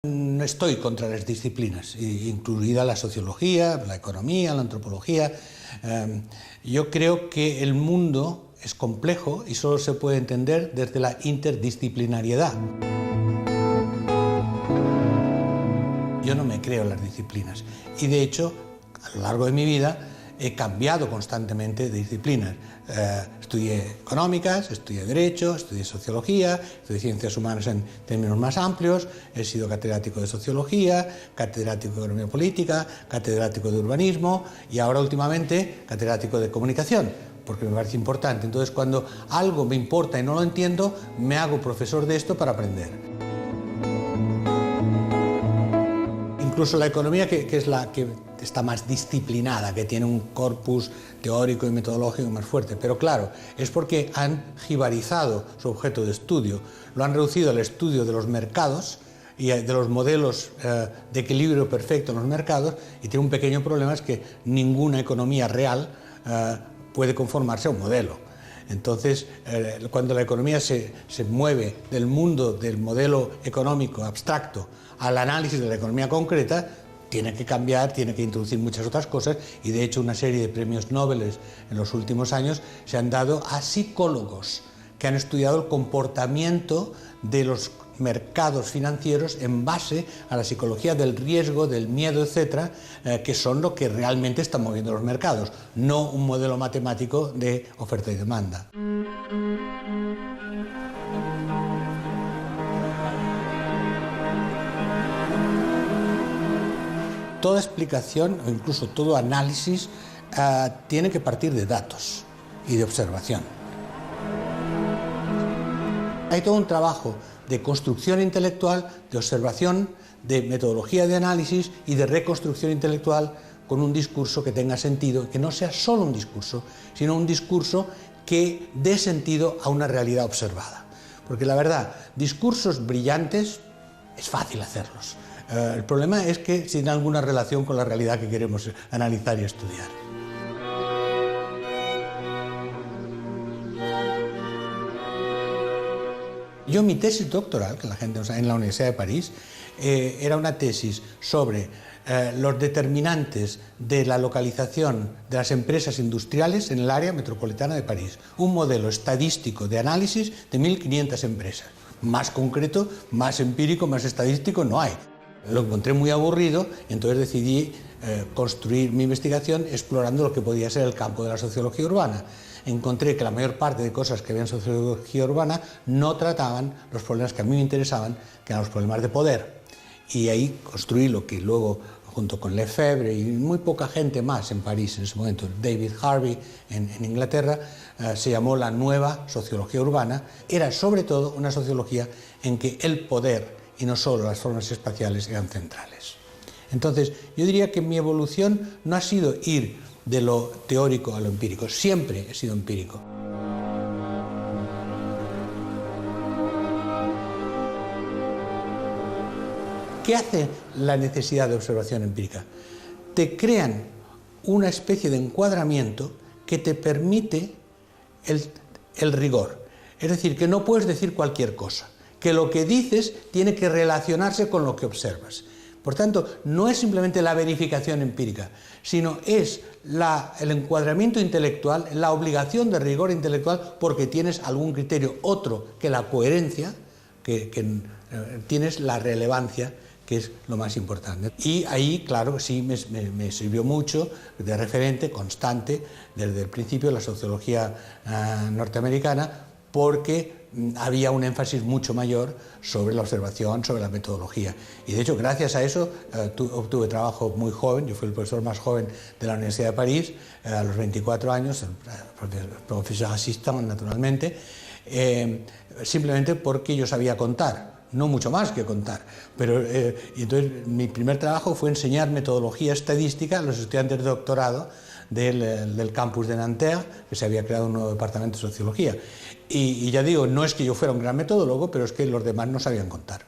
No estoy contra las disciplinas, incluida la sociología, la economía, la antropología. Yo creo que el mundo es complejo y solo se puede entender desde la interdisciplinariedad. Yo no me creo en las disciplinas y de hecho, a lo largo de mi vida, he cambiado constantemente de disciplinas. Estudié económicas, estudié derecho, estudié sociología, estudié ciencias humanas en términos más amplios, he sido catedrático de sociología, catedrático de economía política, catedrático de urbanismo y ahora últimamente catedrático de comunicación, porque me parece importante. Entonces, cuando algo me importa y no lo entiendo, me hago profesor de esto para aprender. Incluso la economía, que es la que está más disciplinada, que tiene un corpus teórico y metodológico más fuerte. Pero claro, es porque han jibarizado su objeto de estudio, lo han reducido al estudio de los mercados y de los modelos de equilibrio perfecto en los mercados, y tiene un pequeño problema, es que ninguna economía real puede conformarse a un modelo. Entonces, cuando la economía se mueve del mundo del modelo económico abstracto al análisis de la economía concreta, tiene que cambiar, tiene que introducir muchas otras cosas, y de hecho una serie de premios Nobel en los últimos años se han dado a psicólogos que han estudiado el comportamiento de los mercados financieros en base a la psicología del riesgo, del miedo, etcétera, que son lo que realmente están moviendo los mercados, no un modelo matemático de oferta y demanda. Toda explicación o incluso todo análisis tiene que partir de datos y de observación. Hay todo un trabajo de construcción intelectual, de observación, de metodología de análisis y de reconstrucción intelectual con un discurso que tenga sentido, que no sea solo un discurso, sino un discurso que dé sentido a una realidad observada. Porque la verdad, discursos brillantes es fácil hacerlos. El problema es que tiene alguna relación con la realidad que queremos analizar y estudiar. Yo mi tesis doctoral, que la gente no sabe, en la Universidad de París, era una tesis sobre los determinantes de la localización de las empresas industriales en el área metropolitana de París. Un modelo estadístico de análisis de 1.500 empresas. Más concreto, más empírico, más estadístico no hay. Lo encontré muy aburrido y entonces decidí construir mi investigación explorando lo que podía ser el campo de la sociología urbana. Encontré que la mayor parte de cosas que había en sociología urbana no trataban los problemas que a mí me interesaban, que eran los problemas de poder. Y ahí construí lo que luego, junto con Lefebvre y muy poca gente más en París en ese momento, David Harvey en Inglaterra, se llamó la nueva sociología urbana. Era sobre todo una sociología en que el poder y no solo las formas espaciales eran centrales. Entonces, yo diría que mi evolución no ha sido ir de lo teórico a lo empírico, siempre he sido empírico. ¿Qué hace la necesidad de observación empírica? Te crean una especie de encuadramiento que te permite el rigor. Es decir, que no puedes decir cualquier cosa, que lo que dices tiene que relacionarse con lo que observas. Por tanto, no es simplemente la verificación empírica, sino es el encuadramiento intelectual, la obligación de rigor intelectual, porque tienes algún criterio otro que la coherencia, que tienes la relevancia, que es lo más importante. Y ahí, claro, sí me sirvió mucho de referente constante desde el principio la sociología norteamericana, porque había un énfasis mucho mayor sobre la observación, sobre la metodología. Y de hecho, gracias a eso, obtuve trabajo muy joven. Yo fui el profesor más joven de la Universidad de París, a los 24 años, profesor asistente, naturalmente, simplemente porque yo sabía contar. No mucho más que contar, pero y entonces mi primer trabajo fue enseñar metodología estadística a los estudiantes de doctorado del campus de Nanterre, que se había creado un nuevo departamento de sociología. Y ya digo, no es que yo fuera un gran metodólogo, pero es que los demás no sabían contar.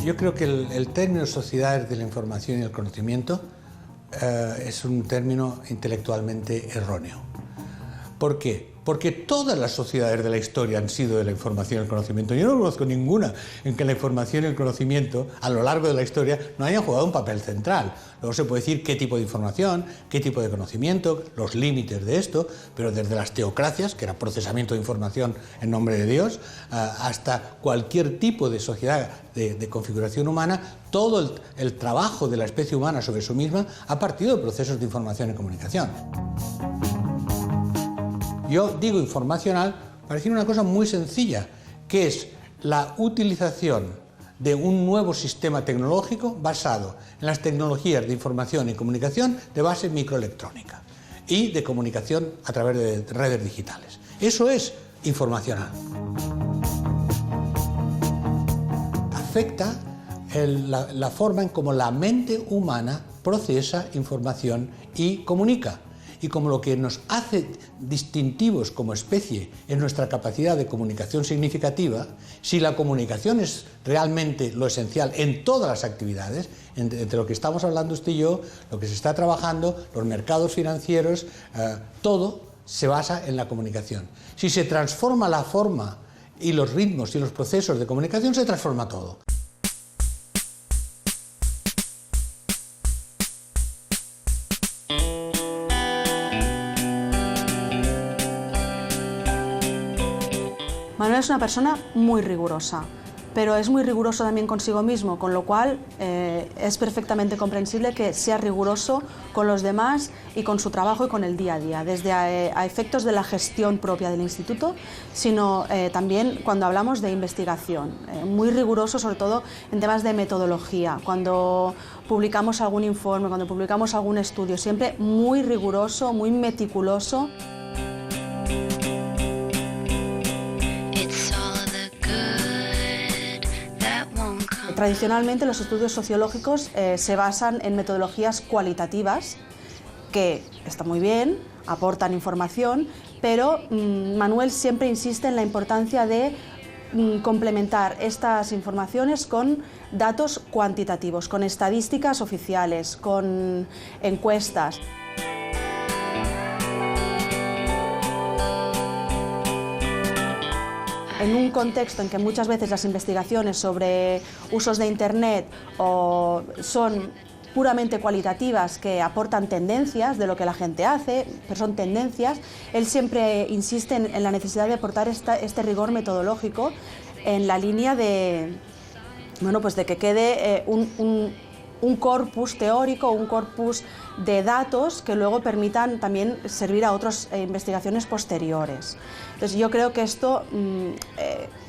Yo creo que el término sociedades de la información y el conocimiento es un término intelectualmente erróneo. ¿Por qué? Porque todas las sociedades de la historia han sido de la información y el conocimiento. Yo no conozco ninguna en que la información y el conocimiento a lo largo de la historia no hayan jugado un papel central. Luego se puede decir qué tipo de información, qué tipo de conocimiento, los límites de esto, pero desde las teocracias, que era procesamiento de información en nombre de Dios, hasta cualquier tipo de sociedad de configuración humana, todo el trabajo de la especie humana sobre sí misma ha partido de procesos de información y comunicación. Yo digo informacional para decir una cosa muy sencilla, que es la utilización de un nuevo sistema tecnológico basado en las tecnologías de información y comunicación de base microelectrónica y de comunicación a través de redes digitales. Eso es informacional. Afecta la forma en cómo la mente humana procesa información y comunica. Y como lo que nos hace distintivos como especie es nuestra capacidad de comunicación significativa, si la comunicación es realmente lo esencial en todas las actividades, entre lo que estamos hablando usted y yo, lo que se está trabajando, los mercados financieros, todo se basa en la comunicación. Si se transforma la forma y los ritmos y los procesos de comunicación, se transforma todo. Manuel es una persona muy rigurosa, pero es muy riguroso también consigo mismo, con lo cual es perfectamente comprensible que sea riguroso con los demás y con su trabajo y con el día a día, desde a efectos de la gestión propia del instituto, sino también cuando hablamos de investigación, muy riguroso sobre todo en temas de metodología, cuando publicamos algún informe, cuando publicamos algún estudio, siempre muy riguroso, muy meticuloso. Tradicionalmente los estudios sociológicos se basan en metodologías cualitativas, que está muy bien, aportan información, pero Manuel siempre insiste en la importancia de complementar estas informaciones con datos cuantitativos, con estadísticas oficiales, con encuestas. En un contexto en que muchas veces las investigaciones sobre usos de Internet son puramente cualitativas, que aportan tendencias de lo que la gente hace, pero son tendencias, él siempre insiste en la necesidad de aportar este rigor metodológico en la línea de, bueno, pues de que quede un corpus teórico, un corpus de datos que luego permitan también servir a otras investigaciones posteriores. Entonces yo creo que esto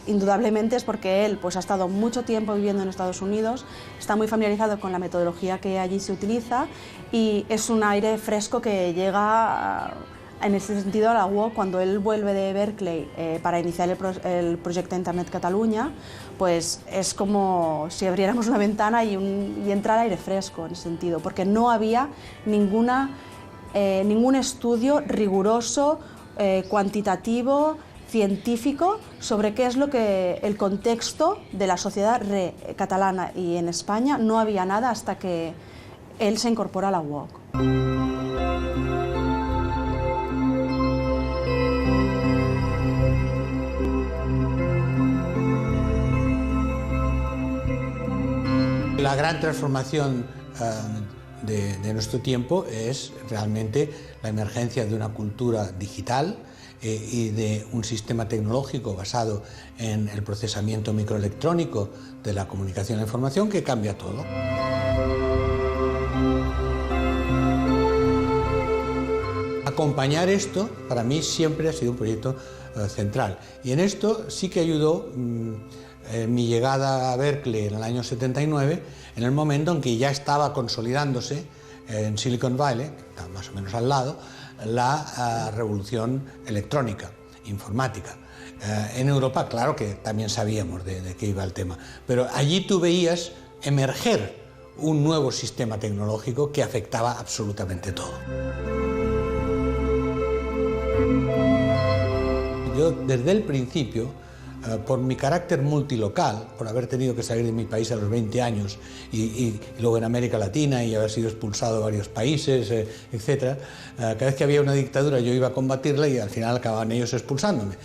indudablemente es porque él pues, ha estado mucho tiempo viviendo en Estados Unidos, está muy familiarizado con la metodología que allí se utiliza y es un aire fresco que llega en ese sentido a la UOC. Cuando él vuelve de Berkeley para iniciar el proyecto Internet Cataluña, pues es como si abriéramos una ventana y entrara aire fresco en ese sentido, porque no había ningún estudio riguroso, cuantitativo, científico sobre qué es lo que el contexto de la sociedad catalana y en España. No había nada hasta que él se incorpora a la UOC. La gran transformación de nuestro tiempo es realmente la emergencia de una cultura digital y de un sistema tecnológico basado en el procesamiento microelectrónico de la comunicación y la información que cambia todo. Acompañar esto, para mí, siempre ha sido un proyecto central. Y en esto sí que ayudó mi llegada a Berkeley en el año 79, en el momento en que ya estaba consolidándose en Silicon Valley, que está más o menos al lado, la revolución electrónica, informática. En Europa, claro que también sabíamos de qué iba el tema, pero allí tú veías emerger un nuevo sistema tecnológico que afectaba absolutamente todo. Yo desde el principio por mi carácter multilocal, por haber tenido que salir de mi país a los 20 años y luego en América Latina y haber sido expulsado de varios países, etc., cada vez que había una dictadura yo iba a combatirla y al final acababan ellos expulsándome.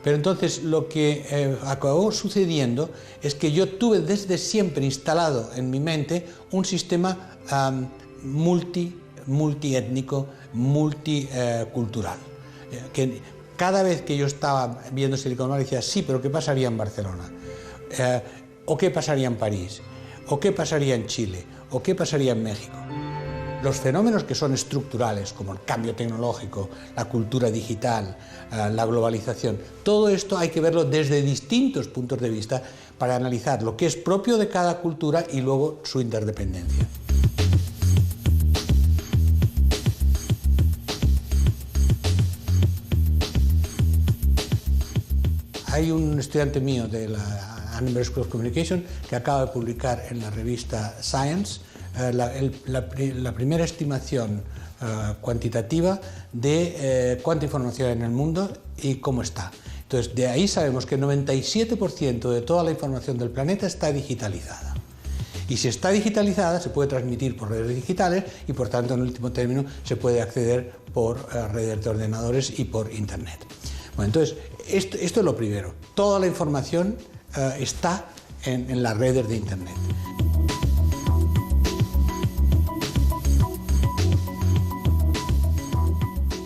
Pero entonces lo que acabó sucediendo es que yo tuve desde siempre instalado en mi mente un sistema multiétnico, multicultural. Que cada vez que yo estaba viendo Silicon Valley decía, sí, pero ¿qué pasaría en Barcelona? ¿O qué pasaría en París? ¿O qué pasaría en Chile? ¿O qué pasaría en México? Los fenómenos que son estructurales, como el cambio tecnológico, la cultura digital, la globalización, todo esto hay que verlo desde distintos puntos de vista para analizar lo que es propio de cada cultura y luego su interdependencia. Hay un estudiante mío de la Annenberg School of Communication que acaba de publicar en la revista Science la primera estimación cuantitativa de cuánta información hay en el mundo y cómo está. Entonces, de ahí sabemos que el 97% de toda la información del planeta está digitalizada. Y si está digitalizada, se puede transmitir por redes digitales y, por tanto, en último término, se puede acceder por redes de ordenadores y por Internet. Bueno, entonces, esto es lo primero. Toda la información está en las redes de Internet.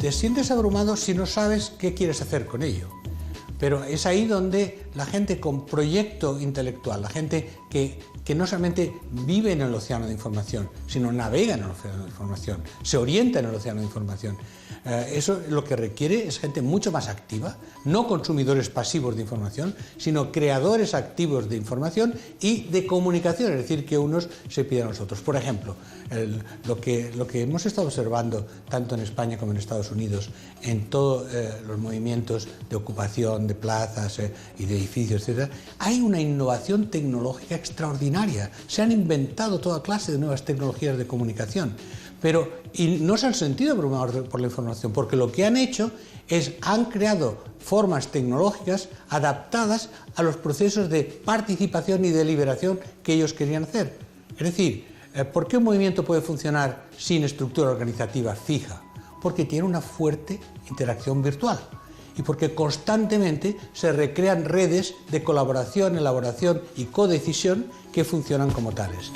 Te sientes abrumado si no sabes qué quieres hacer con ello. Pero es ahí donde la gente con proyecto intelectual, la gente que no solamente vive en el océano de información, sino navega en el océano de información, se orienta en el océano de información. Eso lo que requiere es gente mucho más activa, no consumidores pasivos de información, sino creadores activos de información y de comunicación, es decir, que unos se pidan a los otros. Por ejemplo, lo que hemos estado observando tanto en España como en Estados Unidos en todos los movimientos de ocupación de plazas y de edificios, etc., hay una innovación tecnológica extraordinaria. Se han inventado toda clase de nuevas tecnologías de comunicación. Y no se han sentido abrumados por la información, porque lo que han hecho es han creado formas tecnológicas adaptadas a los procesos de participación y deliberación que ellos querían hacer. Es decir, ¿por qué un movimiento puede funcionar sin estructura organizativa fija? Porque tiene una fuerte interacción virtual y porque constantemente se recrean redes de colaboración, elaboración y codecisión que funcionan como tales.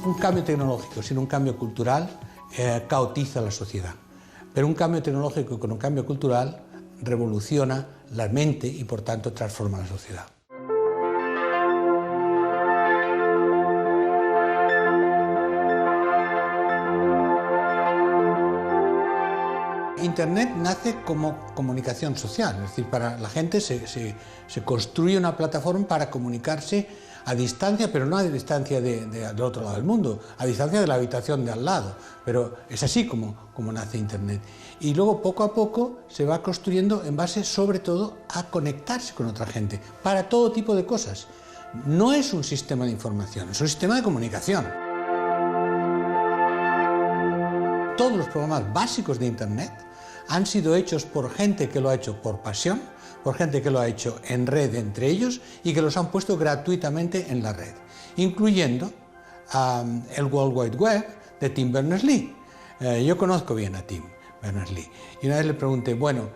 Un cambio tecnológico sin un cambio cultural caotiza la sociedad, pero un cambio tecnológico con un cambio cultural revoluciona la mente y por tanto transforma la sociedad. Internet nace como comunicación social, es decir, para la gente se construye una plataforma para comunicarse a distancia, pero no a distancia del otro lado del mundo, a distancia de la habitación de al lado, pero es así como nace Internet. Y luego poco a poco se va construyendo en base sobre todo a conectarse con otra gente, para todo tipo de cosas. No es un sistema de información, es un sistema de comunicación. Todos los programas básicos de Internet han sido hechos por gente que lo ha hecho por pasión, por gente que lo ha hecho en red entre ellos y que los han puesto gratuitamente en la red, incluyendo el World Wide Web de Tim Berners-Lee. Yo conozco bien a Tim Berners-Lee y una vez le pregunté, bueno,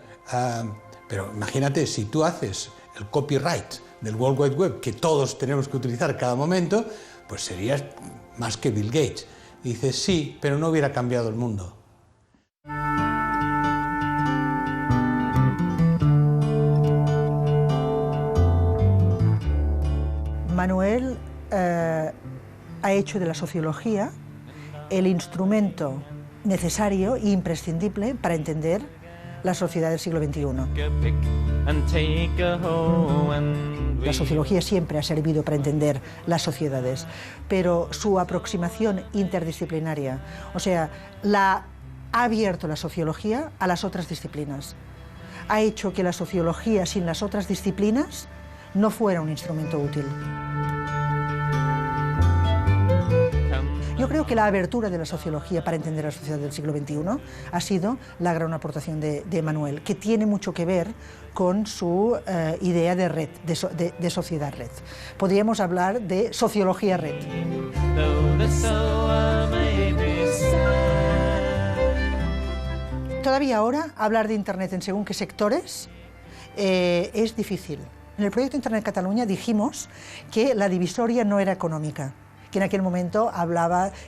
pero imagínate si tú haces el copyright del World Wide Web que todos tenemos que utilizar cada momento, pues serías más que Bill Gates. Y dice, sí, pero no hubiera cambiado el mundo. Manuel ha hecho de la sociología el instrumento necesario e imprescindible para entender la sociedad del siglo XXI. La sociología siempre ha servido para entender las sociedades, pero su aproximación interdisciplinaria, o sea, ha abierto la sociología a las otras disciplinas. Ha hecho que la sociología sin las otras disciplinas no fuera un instrumento útil. Yo creo que la abertura de la sociología para entender la sociedad del siglo XXI ha sido la gran aportación de Emmanuel, que tiene mucho que ver con su idea de red, de sociedad red. Podríamos hablar de sociología red. Todavía ahora hablar de Internet en según qué sectores es difícil. En el proyecto Internet Cataluña dijimos que la divisoria no era económica, que en aquel momento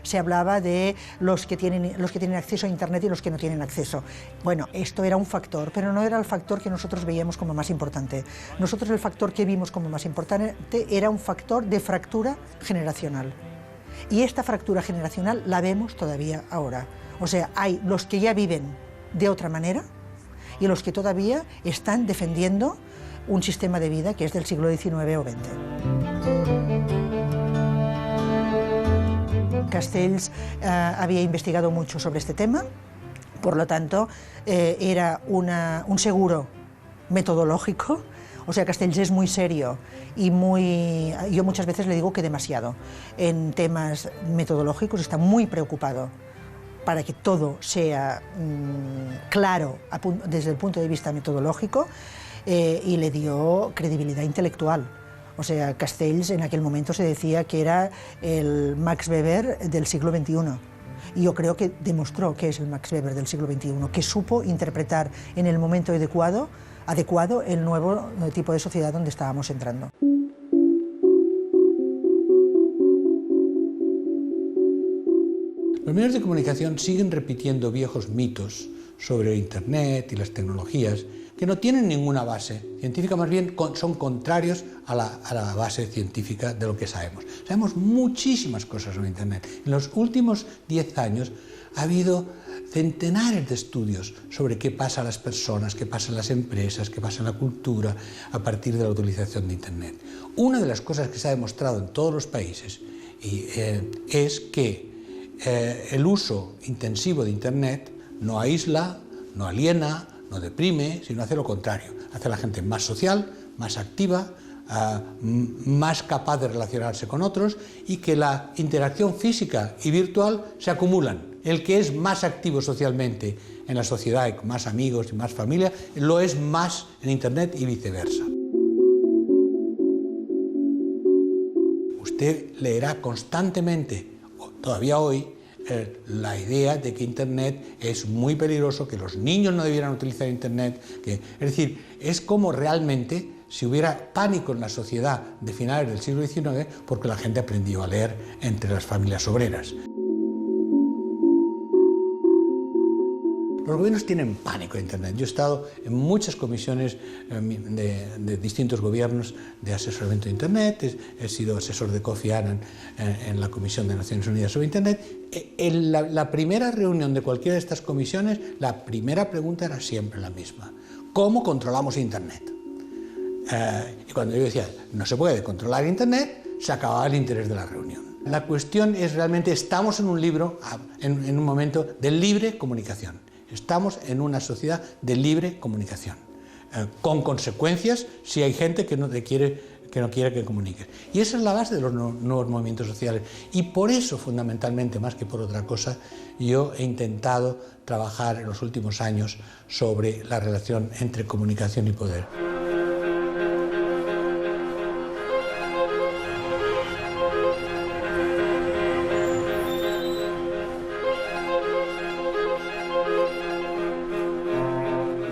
se hablaba de los que tienen acceso a Internet y los que no tienen acceso. Bueno, esto era un factor, pero no era el factor que nosotros veíamos como más importante. Nosotros el factor que vimos como más importante era un factor de fractura generacional. Y esta fractura generacional la vemos todavía ahora. O sea, hay los que ya viven de otra manera y los que todavía están defendiendo un sistema de vida que es del siglo XIX o XX. Castells había investigado mucho sobre este tema, por lo tanto, era un seguro metodológico. O sea, Castells es muy serio y yo muchas veces le digo que demasiado. En temas metodológicos está muy preocupado para que todo sea claro desde el punto de vista metodológico y le dio credibilidad intelectual. O sea, Castells en aquel momento se decía que era el Max Weber del siglo XXI. Y yo creo que demostró que es el Max Weber del siglo XXI, que supo interpretar en el momento adecuado el nuevo tipo de sociedad donde estábamos entrando. Los medios de comunicación siguen repitiendo viejos mitos sobre Internet y las tecnologías que no tienen ninguna base científica, más bien son contrarios a la base científica de lo que sabemos. Sabemos muchísimas cosas sobre Internet. En los últimos 10 años ha habido centenares de estudios sobre qué pasa a las personas, qué pasa en las empresas, qué pasa en la cultura a partir de la utilización de Internet. Una de las cosas que se ha demostrado en todos los países es que el uso intensivo de Internet no aísla, no aliena, no deprime, sino hace lo contrario. Hace a la gente más social, más activa, más capaz de relacionarse con otros y que la interacción física y virtual se acumulan. El que es más activo socialmente en la sociedad y con más amigos y más familia, lo es más en Internet y viceversa. Usted leerá constantemente, todavía hoy, la idea de que Internet es muy peligroso, que los niños no debieran utilizar Internet, es decir, es como realmente si hubiera pánico en la sociedad de finales del siglo XIX porque la gente aprendió a leer entre las familias obreras. Los gobiernos tienen pánico de Internet. Yo he estado en muchas comisiones de distintos gobiernos de asesoramiento de Internet, he sido asesor de Kofi Annan en la Comisión de Naciones Unidas sobre Internet. En la primera reunión de cualquiera de estas comisiones, la primera pregunta era siempre la misma. ¿Cómo controlamos Internet? Y cuando yo decía, no se puede controlar Internet, se acababa el interés de la reunión. La cuestión es realmente, estamos en en un momento de libre comunicación. Estamos en una sociedad de libre comunicación, con consecuencias si hay gente que no quiere que comuniques. Y esa es la base de los nuevos movimientos sociales. Y por eso, fundamentalmente, más que por otra cosa, yo he intentado trabajar en los últimos años sobre la relación entre comunicación y poder.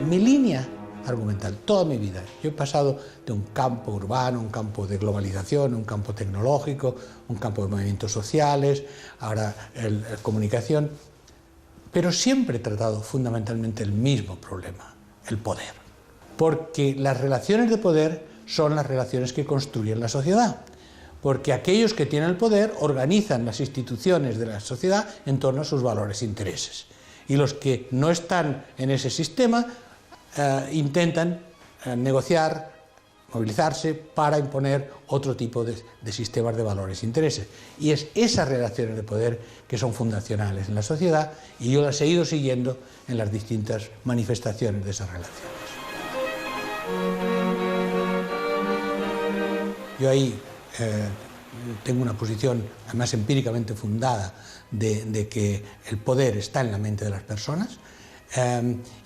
Mi línea argumental, toda mi vida, yo he pasado de un campo urbano, un campo de globalización, un campo tecnológico, un campo de movimientos sociales, ahora comunicación, pero siempre he tratado fundamentalmente el mismo problema, el poder. Porque las relaciones de poder son las relaciones que construyen la sociedad. Porque aquellos que tienen el poder organizan las instituciones de la sociedad en torno a sus valores e intereses. Y los que no están en ese sistema intentan negociar, movilizarse para imponer otro tipo de sistemas de valores e intereses. Y es esas relaciones de poder que son fundacionales en la sociedad y yo las he ido siguiendo en las distintas manifestaciones de esas relaciones. Yo ahí tengo una posición, además empíricamente fundada, de que el poder está en la mente de las personas.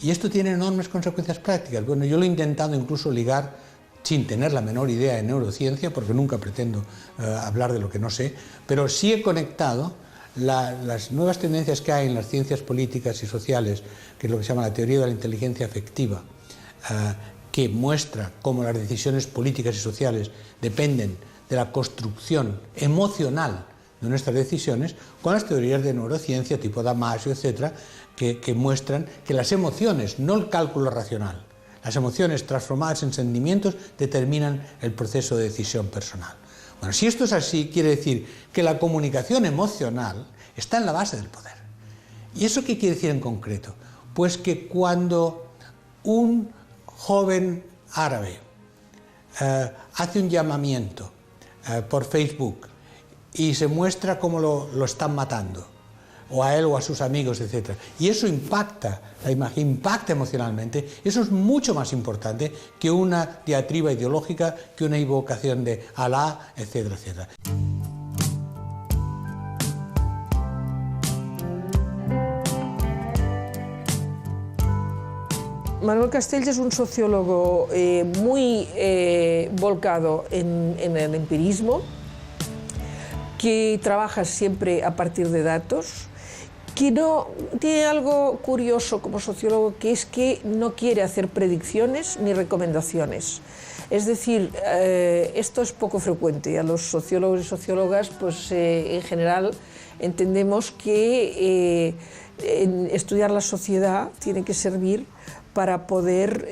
Y esto tiene enormes consecuencias prácticas. Bueno, yo lo he intentado incluso ligar, sin tener la menor idea de neurociencia, porque nunca pretendo hablar de lo que no sé, pero sí he conectado las nuevas tendencias que hay en las ciencias políticas y sociales, que es lo que se llama la teoría de la inteligencia afectiva, que muestra cómo las decisiones políticas y sociales dependen de la construcción emocional de nuestras decisiones, con las teorías de neurociencia tipo Damasio, etcétera, que muestran que las emociones, no el cálculo racional, las emociones transformadas en sentimientos determinan el proceso de decisión personal. Bueno, si esto es así, quiere decir que la comunicación emocional está en la base del poder. ¿Y eso qué quiere decir en concreto? Pues que cuando un joven árabe hace un llamamiento por Facebook y se muestra cómo lo están matando, o a él o a sus amigos, etc., y eso impacta la imagen, impacta emocionalmente, eso es mucho más importante que una diatriba ideológica, que una invocación de Alá, etcétera, etcétera. Manuel Castells es un sociólogo muy volcado en el empirismo, que trabaja siempre a partir de datos, que no tiene algo curioso como sociólogo, que es que no quiere hacer predicciones ni recomendaciones. Es decir, esto es poco frecuente. A los sociólogos y sociólogas, pues en general entendemos que estudiar la sociedad tiene que servir para poder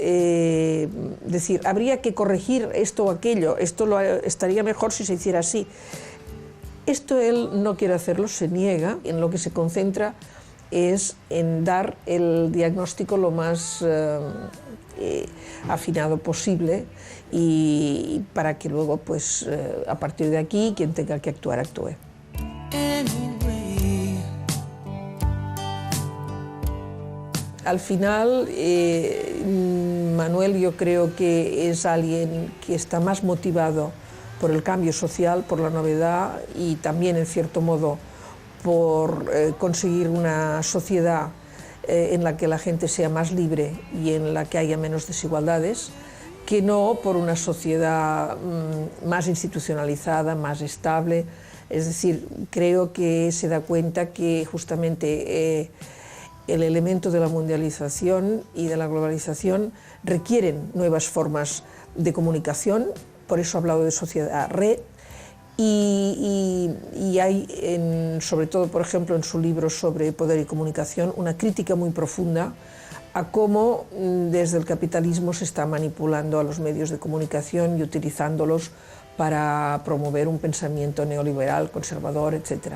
decir, habría que corregir esto o aquello, esto estaría mejor si se hiciera así. Esto él no quiere hacerlo, se niega, en lo que se concentra es en dar el diagnóstico lo más afinado posible y para que luego, pues, a partir de aquí, quien tenga que actuar, actúe. Al final, Manuel, yo creo que es alguien que está más motivado por el cambio social, por la novedad y también, en cierto modo, por conseguir una sociedad en la que la gente sea más libre y en la que haya menos desigualdades, que no por una sociedad más institucionalizada, más estable. Es decir, creo que se da cuenta que justamente el elemento de la mundialización y de la globalización requieren nuevas formas de comunicación. Por eso ha hablado de sociedad-red, y hay, sobre todo, por ejemplo, en su libro sobre poder y comunicación, una crítica muy profunda a cómo desde el capitalismo se está manipulando a los medios de comunicación y utilizándolos para promover un pensamiento neoliberal, conservador, etc.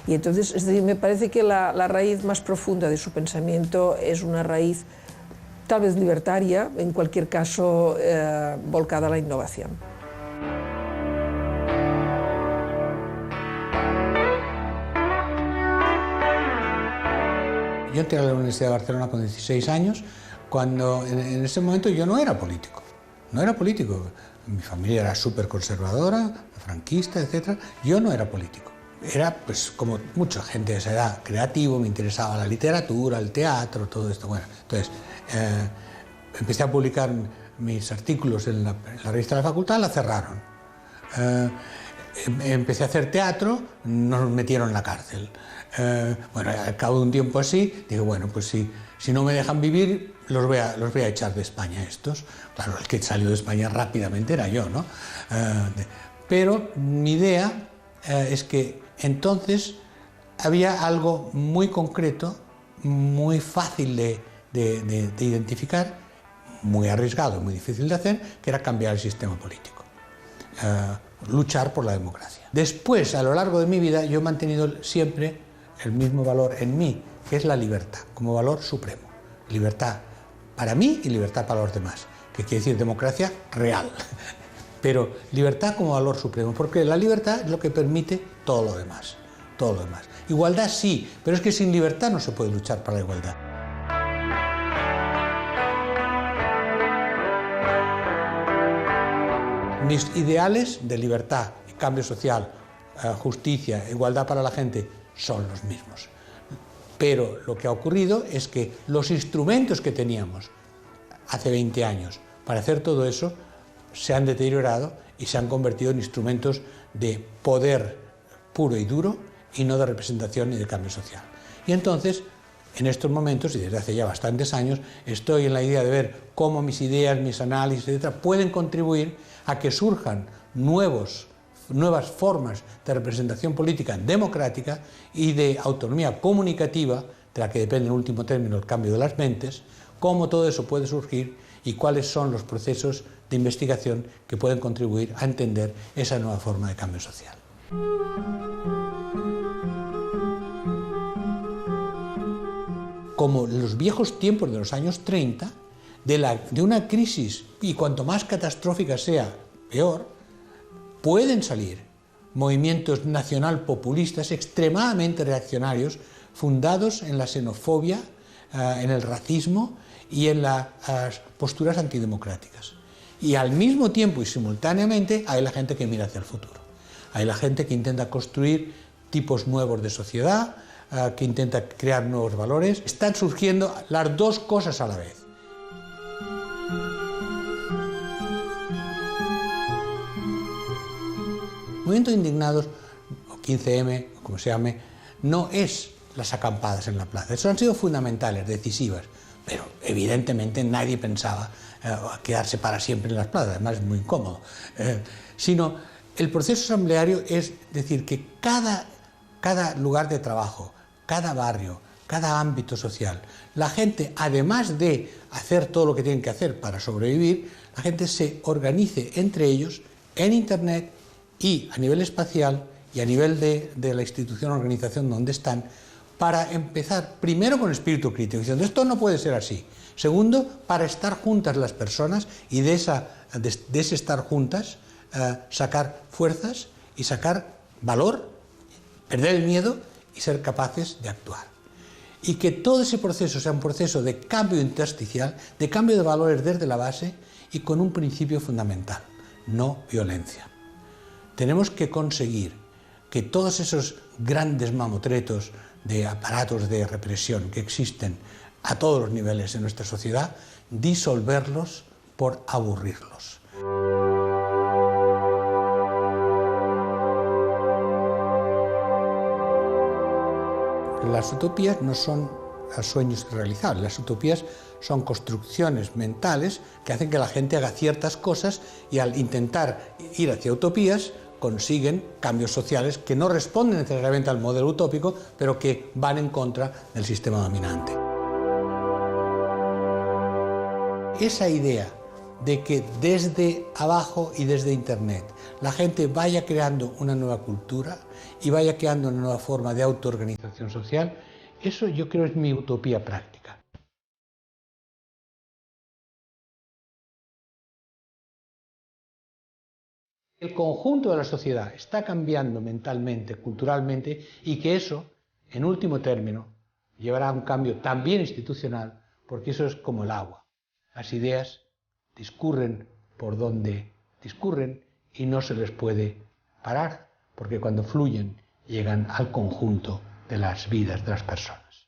Y entonces, es decir, me parece que la raíz más profunda de su pensamiento es una raíz tal vez libertaria, en cualquier caso volcada a la innovación. Yo entré a la Universidad de Barcelona con 16 años, cuando en ese momento yo no era político. No era político. Mi familia era súper conservadora, franquista, etc. Yo no era político. Era, pues, como mucha gente de esa edad, creativo, me interesaba la literatura, el teatro, todo esto. Bueno, entonces, empecé a publicar mis artículos en la revista de la facultad, la cerraron. Empecé a hacer teatro, nos metieron en la cárcel. Bueno, al cabo de un tiempo así, dije, bueno, pues si no me dejan vivir, los voy a echar de España estos. Claro, el que salió de España rápidamente era yo, ¿no? Pero mi idea es que entonces había algo muy concreto, muy fácil de identificar, muy arriesgado, muy difícil de hacer, que era cambiar el sistema político, luchar por la democracia. Después, a lo largo de mi vida, yo he mantenido siempre el mismo valor en mí, que es la libertad, como valor supremo. Libertad para mí y libertad para los demás, que quiere decir democracia real, pero libertad como valor supremo, porque la libertad es lo que permite todo lo demás, todo lo demás. Igualdad sí, pero es que sin libertad no se puede luchar para la igualdad. Mis ideales de libertad cambio social, justicia, igualdad para la gente, son los mismos. Pero lo que ha ocurrido es que los instrumentos que teníamos hace 20 años para hacer todo eso se han deteriorado y se han convertido en instrumentos de poder puro y duro y no de representación ni de cambio social. Y entonces, en estos momentos, y desde hace ya bastantes años, estoy en la idea de ver cómo mis ideas, mis análisis, etc., pueden contribuir a que surjan nuevas formas de representación política democrática y de autonomía comunicativa, de la que depende en último término el cambio de las mentes, cómo todo eso puede surgir y cuáles son los procesos de investigación que pueden contribuir a entender esa nueva forma de cambio social. Como en los viejos tiempos de los años 30, de una crisis, y cuanto más catastrófica sea, peor, pueden salir movimientos nacional populistas extremadamente reaccionarios, fundados en la xenofobia, en el racismo y en las posturas antidemocráticas. Y al mismo tiempo y simultáneamente hay la gente que mira hacia el futuro. Hay la gente que intenta construir tipos nuevos de sociedad, que intenta crear nuevos valores. Están surgiendo las dos cosas a la vez. El movimiento de indignados, o 15M, o como se llame, no es las acampadas en la plaza. Eso han sido fundamentales, decisivas, pero evidentemente nadie pensaba quedarse para siempre en las plazas, además es muy incómodo. Sino el proceso asambleario es decir que cada lugar de trabajo, cada barrio, cada ámbito social, la gente, además de hacer todo lo que tienen que hacer para sobrevivir, la gente se organice entre ellos en Internet y a nivel espacial y a nivel de la institución o organización donde están, para empezar primero con espíritu crítico, diciendo esto no puede ser así. Segundo, para estar juntas las personas y de ese estar juntas sacar fuerzas y sacar valor, perder el miedo y ser capaces de actuar. Y que todo ese proceso sea un proceso de cambio intersticial, de cambio de valores desde la base y con un principio fundamental: no violencia. Tenemos que conseguir que todos esos grandes mamotretos de aparatos de represión que existen a todos los niveles en nuestra sociedad, disolverlos por aburrirlos. Las utopías no son sueños irrealizables, las utopías son construcciones mentales que hacen que la gente haga ciertas cosas y al intentar ir hacia utopías consiguen cambios sociales que no responden necesariamente al modelo utópico, pero que van en contra del sistema dominante. Esa idea de que desde abajo y desde Internet la gente vaya creando una nueva cultura y vaya creando una nueva forma de autoorganización social, eso yo creo es mi utopía práctica. El conjunto de la sociedad está cambiando mentalmente, culturalmente, y que eso, en último término, llevará a un cambio también institucional, porque eso es como el agua. Las ideas discurren por donde discurren y no se les puede parar, porque cuando fluyen llegan al conjunto de las vidas de las personas.